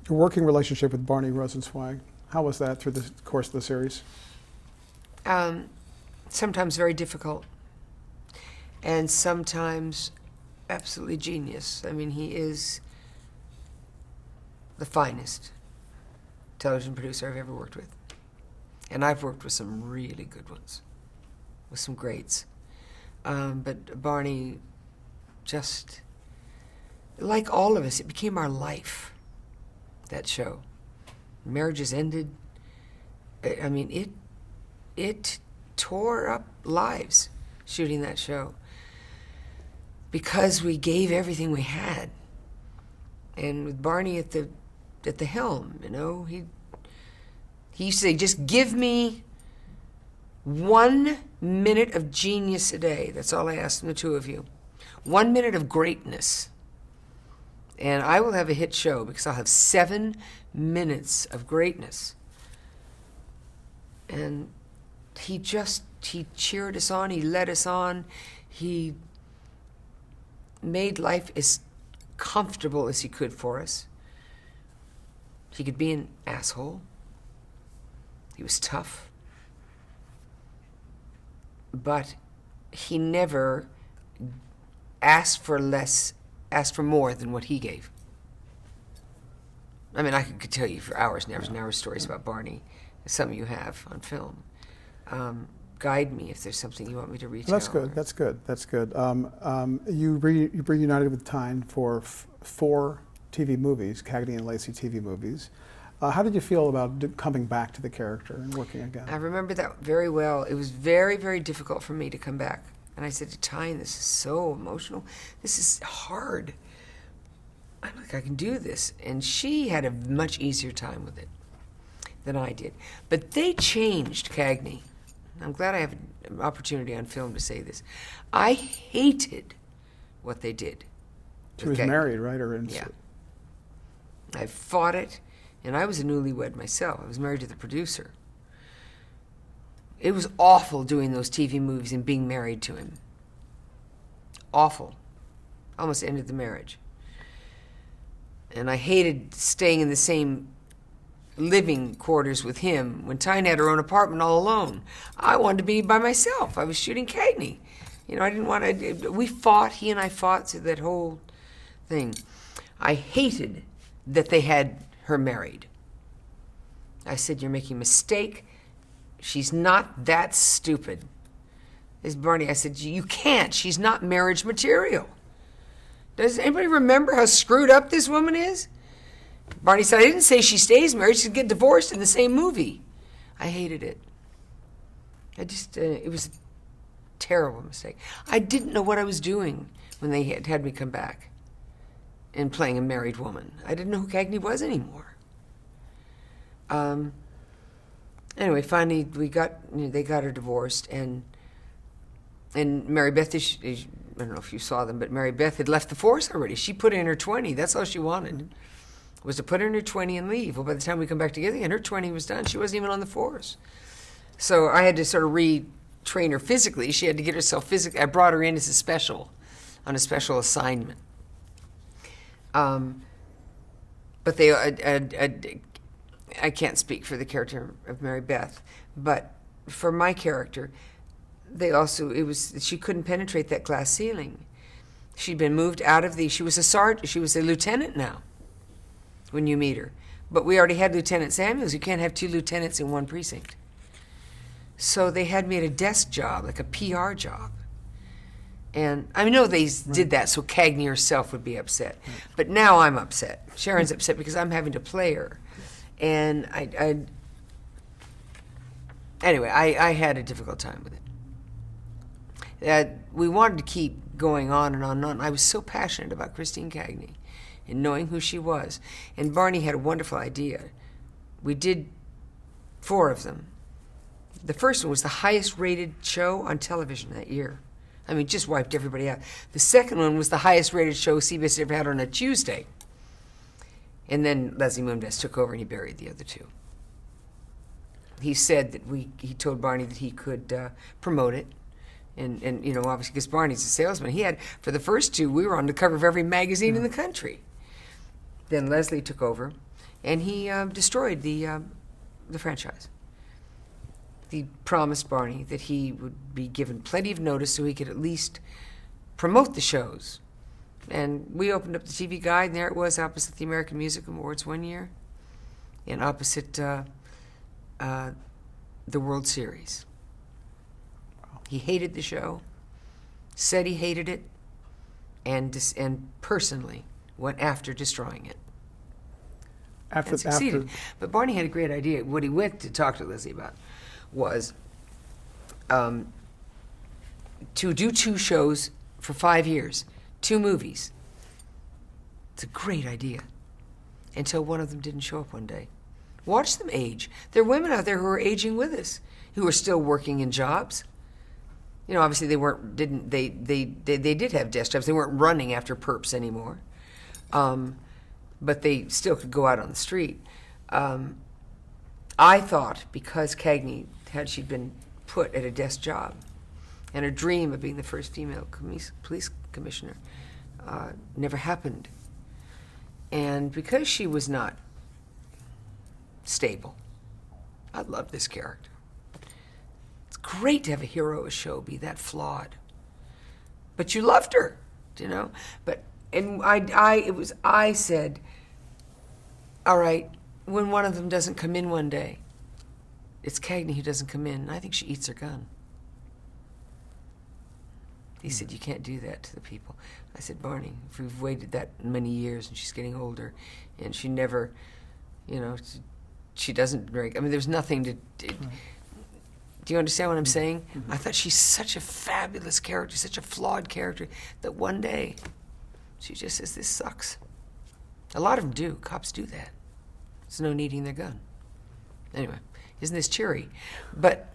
S1: Your working relationship with Barney Rosenzweig, how was that through the course of the series?
S2: Sometimes very difficult, and sometimes absolutely genius. I mean, he is the finest television producer I've ever worked with. And I've worked with some really good ones, with some greats. But Barney, just, like all of us, it became our life, that show. Marriages ended. I mean, it tore up lives shooting that show because we gave everything we had. And with Barney at the helm, you know, he used to say, just give me 1 minute of genius a day. That's all I ask from the two of you. 1 minute of greatness. And I will have a hit show because I'll have 7 minutes of greatness. And he cheered us on, he led us on, he made life as comfortable as he could for us. He could be an asshole. He was tough. But he never asked for more than what he gave. I mean, I could tell you for hours and hours and hours stories about Barney, as some of you have on film. Guide me if there's something you want me to retell.
S1: That's good. That's good. That's good. You reunited with Tyne for 4 TV movies, Cagney and Lacey TV movies. How did you feel about coming back to the character and working again?
S2: I remember that very well. It was very, very difficult for me to come back. And I said to Tyne, this is so emotional. This is hard. I'm like, I can do this. And she had a much easier time with it than I did. But they changed Cagney. I'm glad I have an opportunity on film to say this. I hated what they did.
S1: She was married, right?
S2: Yeah. I fought it, and I was a newlywed myself. I was married to the producer. It was awful doing those TV movies and being married to him. Awful. Almost ended the marriage. And I hated staying in the same living quarters with him when Tyne had her own apartment all alone. I wanted to be by myself. I was shooting Cagney. You know, I didn't want to. We fought. He and I fought through that whole thing. I hated that they had her married. I said, you're making a mistake. She's not that stupid. This Barney, I said, you can't. She's not marriage material. Does anybody remember how screwed up this woman is? Barney said, I didn't say she stays married. She'd get divorced in the same movie. I hated it. It was a terrible mistake. I didn't know what I was doing when they had me come back and playing a married woman. I didn't know who Cagney was anymore. Anyway, finally they got her divorced, and Mary Beth, I don't know if you saw them, but Mary Beth had left the force already. She put in her 20. That's all she wanted, was to put in her 20 and leave. Well, by the time we come back together again, her 20 was done. She wasn't even on the force. So I had to sort of retrain her physically. She had to get herself physically. I brought her in as on a special assignment. But I can't speak for the character of Mary Beth, but for my character, she couldn't penetrate that glass ceiling. She'd been moved out of she was a lieutenant now when you meet her. But we already had Lieutenant Samuels. You can't have two lieutenants in one precinct. So they had me at a desk job, like a PR job. And I know they did that so Cagney herself would be upset. Right. But now I'm upset. Sharon's upset because I'm having to play her. And anyway, I had a difficult time with it. We wanted to keep going on and on and on. I was so passionate about Christine Cagney and knowing who she was. And Barney had a wonderful idea. We did 4 of them. The first one was the highest rated show on television that year. I mean, just wiped everybody out. The second one was the highest rated show CBS ever had on a Tuesday. And then Leslie Moonves took over and he buried the other 2. He said that he told Barney that he could promote it. And obviously, because Barney's a salesman, he had, for the first 2, we were on the cover of every magazine in the country. Then Leslie took over and he destroyed the franchise. He promised Barney that he would be given plenty of notice so he could at least promote the shows. And we opened up the TV Guide, and there it was opposite the American Music Awards one year and opposite the World Series. Wow. He hated the show, said he hated it, and personally went after destroying it. And succeeded. But Barney had a great idea. What he went to talk to Lizzie about was to do 2 shows for 5 years, 2 movies. It's a great idea. Until one of them didn't show up one day. Watch them age. There are women out there who are aging with us, who are still working in jobs. Obviously they did have desk jobs. They weren't running after perps anymore. But they still could go out on the street. I thought because Cagney she'd been put at a desk job, and her dream of being the first female police commissioner never happened. And because she was not stable, I love this character. It's great to have a hero of a show be that flawed. But you loved her, But I said, all right, when one of them doesn't come in one day, it's Cagney who doesn't come in. I think she eats her gun. He said, you can't do that to the people. I said, Barney, if we've waited that many years and she's getting older and she never, she doesn't drink. I mean, there's nothing to... Do you understand what I'm saying? Mm-hmm. I thought she's such a fabulous character, such a flawed character, that one day she just says, this sucks. A lot of them do. Cops do that. There's no needing their gun. Anyway, isn't this cheery? But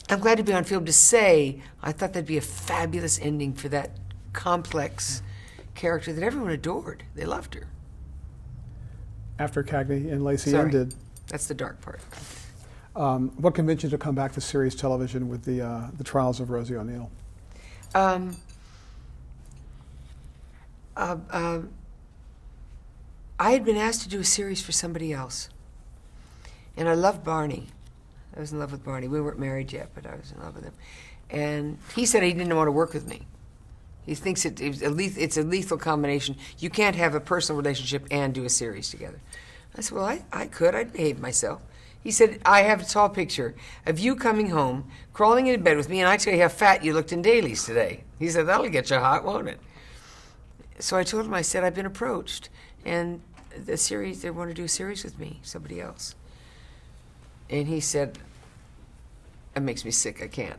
S2: I'm glad to be on film to say I thought that'd be a fabulous ending for that complex character that everyone adored. They loved her.
S1: After Cagney and Lacey ended...
S2: That's the dark part.
S1: What convinced you to come back to series television with the Trials of Rosie O'Neill?
S2: I had been asked to do a series for somebody else. And I loved Barney. I was in love with Barney. We weren't married yet, but I was in love with him. And he said he didn't want to work with me. He thinks it's a lethal combination. You can't have a personal relationship and do a series together. I said, well, I could. I'd behave myself. He said, I have a tall picture of you coming home, crawling into bed with me, and I tell you how fat you looked in dailies today. He said, that'll get you hot, won't it? So I told him, I said, I've been approached. And the series, they want to do a series with me, somebody else. And he said, it makes me sick. I can't.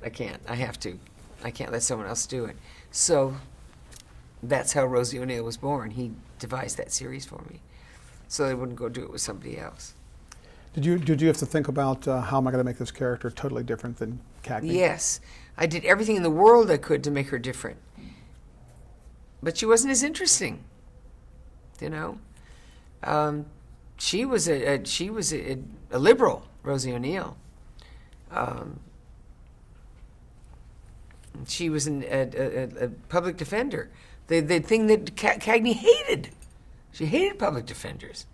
S2: I have to. I can't let someone else do it. So that's how Rosie O'Neill was born. He devised that series for me so I wouldn't go do it with somebody else.
S1: Did you have to think about how am I going to make this character totally different than Cagney?
S2: Yes. I did everything in the world I could to make her different. But she wasn't as interesting, you know. She was a liberal, Rosie O'Neill. She was a public defender. The thing that Cagney hated. She hated public defenders.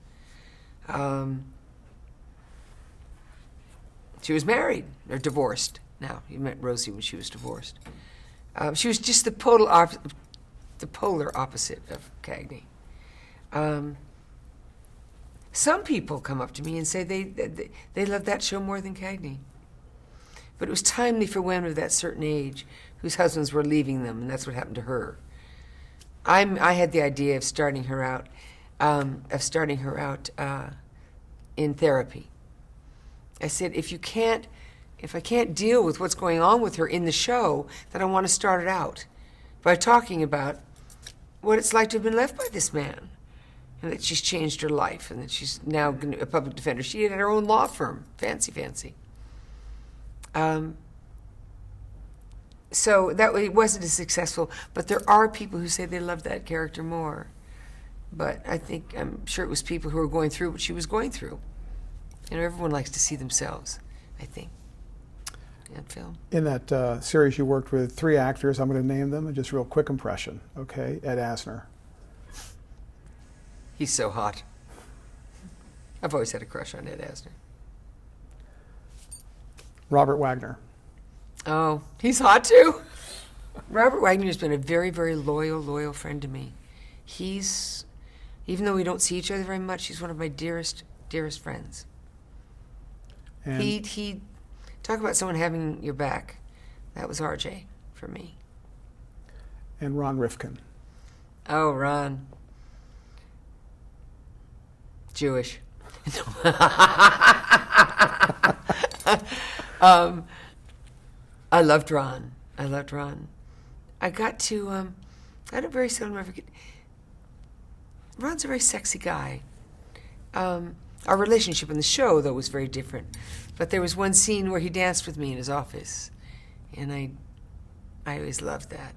S2: She was married or divorced. Now, he met Rosie when she was divorced. She was just the polar opposite of Cagney. Some people come up to me and say they love that show more than Cagney. But it was timely for women of that certain age whose husbands were leaving them, and that's what happened to her. I had the idea of starting her out in therapy. I said, if I can't deal with what's going on with her in the show, then I want to start it out by talking about what it's like to have been left by this man, and that she's changed her life, and that she's now a public defender. She had her own law firm, fancy. So that way it wasn't as successful, but there are people who say they love that character more. But I'm sure it was people who were going through what she was going through. You know, everyone likes to see themselves, I think, in film.
S1: In that series, you worked with 3 actors. I'm going to name them, and just real quick impression. Okay, Ed Asner.
S2: He's so hot. I've always had a crush on Ed Asner.
S1: Robert Wagner.
S2: Oh, he's hot too. Robert Wagner has been a very, very loyal friend to me. Even though we don't see each other very much, he's one of my dearest friends.
S1: And
S2: He talk about someone having your back. That was RJ for me.
S1: And Ron Rifkin.
S2: Oh, Ron. Jewish. I loved Ron. I don't very seldom ever get. Ron's a very sexy guy. Our relationship in the show, though, was very different. But there was one scene where he danced with me in his office, and I always loved that.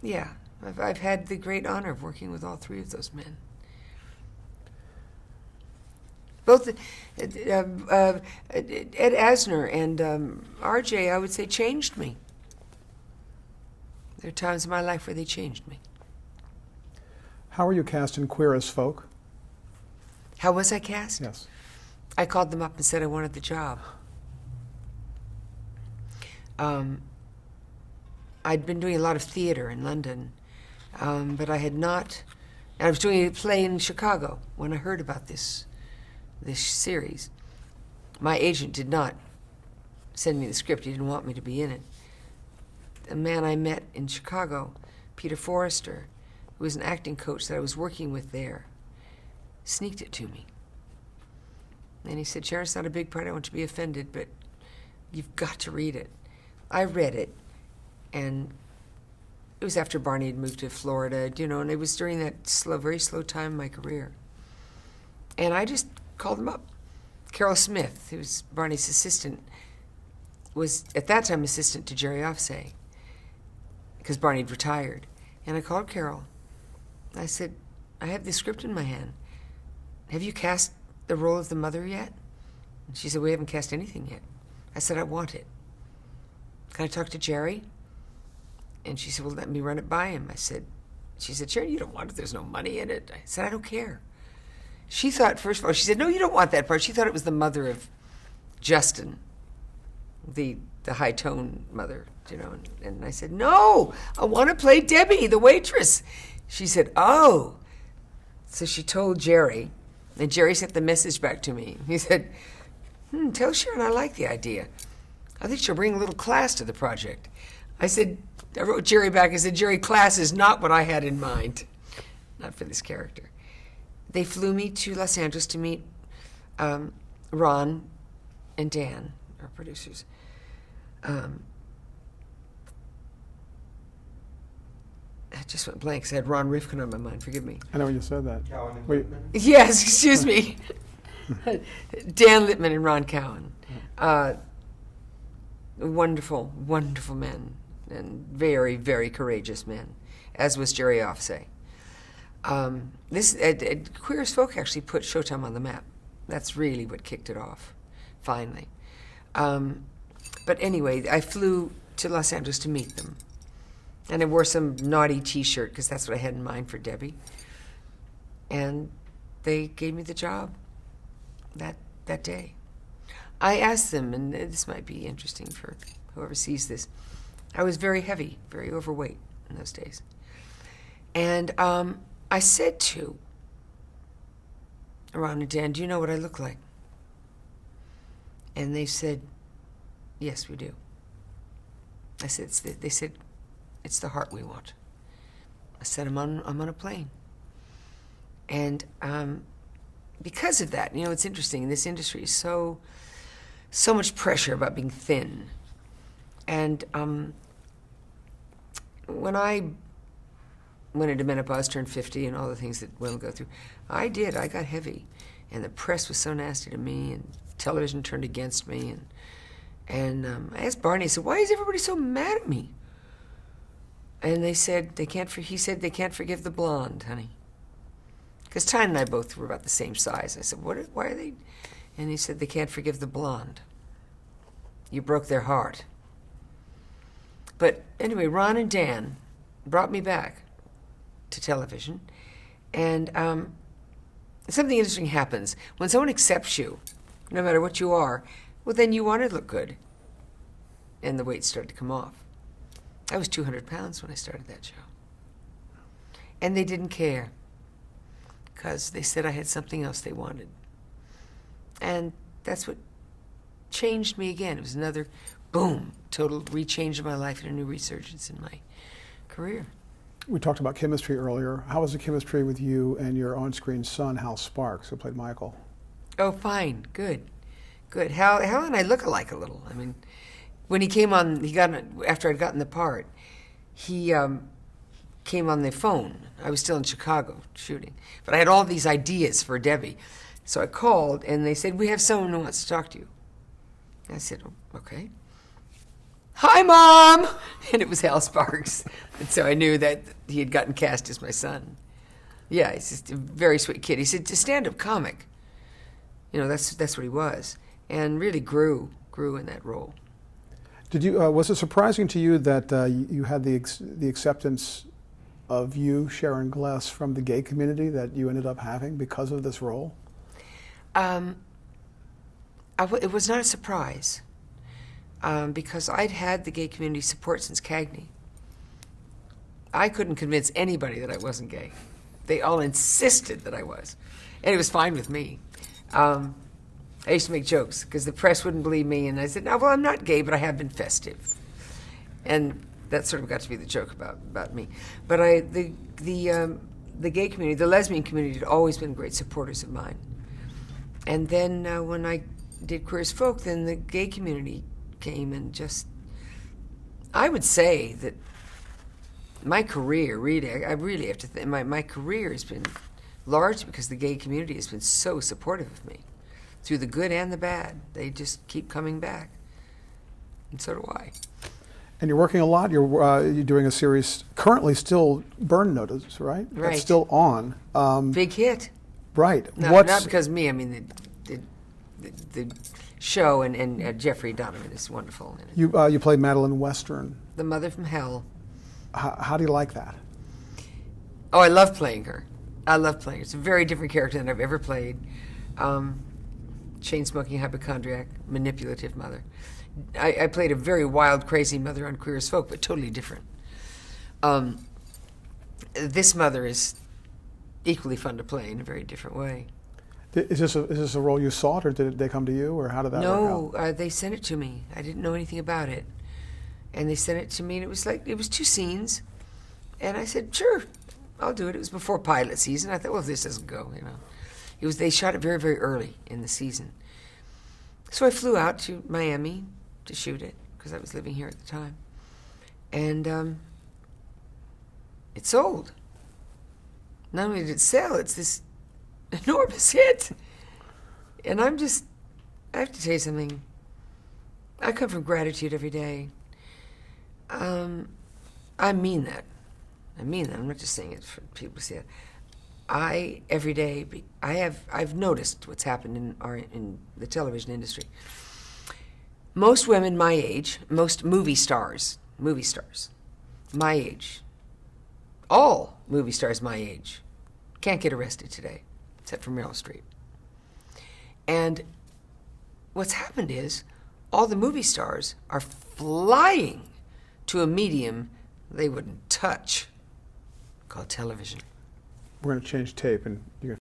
S2: Yeah, I've had the great honor of working with all 3 of those men. Both Ed Asner and RJ, I would say, changed me. There are times in my life where they changed me.
S1: How were you cast in Queer as Folk?
S2: How was I cast?
S1: Yes.
S2: I called them up and said I wanted the job. I'd been doing a lot of theater in London, but I had not. And I was doing a play in Chicago when I heard about this series. My agent did not send me the script. He didn't want me to be in it. A man I met in Chicago, Peter Forrester, who was an acting coach that I was working with there, sneaked it to me. And he said, Sharon, it's not a big part. I don't want you to be offended, but you've got to read it. I read it, and it was after Barney had moved to Florida, and it was during that very slow time in my career. And I just called him up. Carol Smith, who was Barney's assistant, was at that time assistant to Jerry Offsay, because Barney had retired. And I called Carol. I said, I have this script in my hand. Have you cast the role of the mother yet? And she said, we haven't cast anything yet. I said, I want it. Can I talk to Jerry? And she said, well, let me run it by him. She said, Sharon, you don't want it. There's no money in it. I said, I don't care. She thought, first of all, she said, no, you don't want that part. She thought it was the mother of Justin, the high-tone mother, And I said, no, I want to play Debbie, the waitress. She said, oh. So she told Jerry, and Jerry sent the message back to me. He said, tell Sharon I like the idea. I think she'll bring a little class to the project. I wrote Jerry back, I said, Jerry, class is not what I had in mind. Not for this character. They flew me to Los Angeles to meet Ron and Dan, our producers. I just went blank because I had Ron Rifkin on my mind. Forgive me.
S1: I know you said that.
S3: Cowan and
S1: Wait.
S3: Whitman.
S2: Yes, excuse me. Dan Littman and Ron Cowan. Wonderful, wonderful men, and very, very courageous men, as was Jerry Offsay. Queer as Folk actually put Showtime on the map. That's really what kicked it off, finally. But anyway, I flew to Los Angeles to meet them. And I wore some naughty T-shirt, because that's what I had in mind for Debbie. And they gave me the job that day. I asked them, and this might be interesting for whoever sees this, I was very heavy, very overweight in those days. And I said to Ron and Dan, do you know what I look like? And they said, yes, we do. I said, they said, it's the heart we want. I said, I'm on a plane. And because of that, you know, it's interesting, this industry is so much pressure about being thin. And when I went into menopause, turned 50, and all the things that women go through, I got heavy. And the press was so nasty to me, and television turned against me. And I asked Barney, I said, why is everybody so mad at me? And they said, he said, they can't forgive the blonde, honey. Because Tyne and I both were about the same size. I said, why are they? And he said, they can't forgive the blonde. You broke their heart. But anyway, Ron and Dan brought me back to television. And something interesting happens. When someone accepts you, no matter what you are, well, then you want to look good. And the weight started to come off. I was 200 pounds when I started that show. And they didn't care, because they said I had something else they wanted. And that's what changed me again. It was another, boom, total rechange of my life and a new resurgence in my career.
S1: We talked about chemistry earlier. How was the chemistry with you and your on-screen son, Hal Sparks, who played Michael?
S2: Oh, fine, good. Hal and I look alike a little. I mean, when he came on, after I'd gotten the part, he came on the phone. I was still in Chicago shooting, but I had all these ideas for Debbie. So I called, and they said, we have someone who wants to talk to you. And I said, oh, okay. Hi, Mom! And it was Hal Sparks. And so I knew that he had gotten cast as my son. Yeah, he's just a very sweet kid. He's a stand-up comic. You know, that's what he was, and really grew in that role.
S1: Did you? Was it surprising to you that you had the acceptance of you, Sharon Gless, from the gay community that you ended up having because of this role?
S2: It was not a surprise, because I'd had the gay community support since Cagney. I couldn't convince anybody that I wasn't gay. They all insisted that I was, and it was fine with me. I used to make jokes because the press wouldn't believe me, and I said, "No, well, I'm not gay, but I have been festive," and that sort of got to be the joke about me. But the gay community, the lesbian community, had always been great supporters of mine. And then when I did Queer as Folk, then the gay community came and just, I would say that my career, really, I really have to think, my career has been largely because the gay community has been so supportive of me, through the good and the bad. They just keep coming back, and so do I.
S1: And you're working a lot. You're doing a series currently, still Burn Notice, right?
S2: Right.
S1: It's still on.
S2: Big hit.
S1: Right.
S2: No, not because of me. I mean, the show and Jeffrey Donovan is wonderful in it.
S1: You played Madeline Western.
S2: The mother from hell.
S1: How do you like that?
S2: Oh, I love playing her. I love playing her. It's a very different character than I've ever played. Chain-smoking hypochondriac, manipulative mother. I played a very wild, crazy mother on Queer as Folk, but totally different. This mother is equally fun to play in a very different way.
S1: Is this a role you sought, or did they come to you, or how did that work out?
S2: No, they sent it to me. I didn't know anything about it. And they sent it to me, and it was 2 scenes. And I said, sure, I'll do it. It was before pilot season. I thought, well, if this doesn't go, you know. They shot it very, very early in the season. So I flew out to Miami to shoot it, because I was living here at the time. And it sold. Not only did it sell, it's this enormous hit. And I have to tell you something. I come from gratitude every day. I mean that. I mean that. I'm not just saying it for people to see it. Every day, I've noticed what's happened in the television industry. Most women my age, most movie stars, my age, all movie stars my age, can't get arrested today, except for Meryl Streep. And what's happened is all the movie stars are flying to a medium they wouldn't touch, called television.
S1: We're going to change tape, and you're going to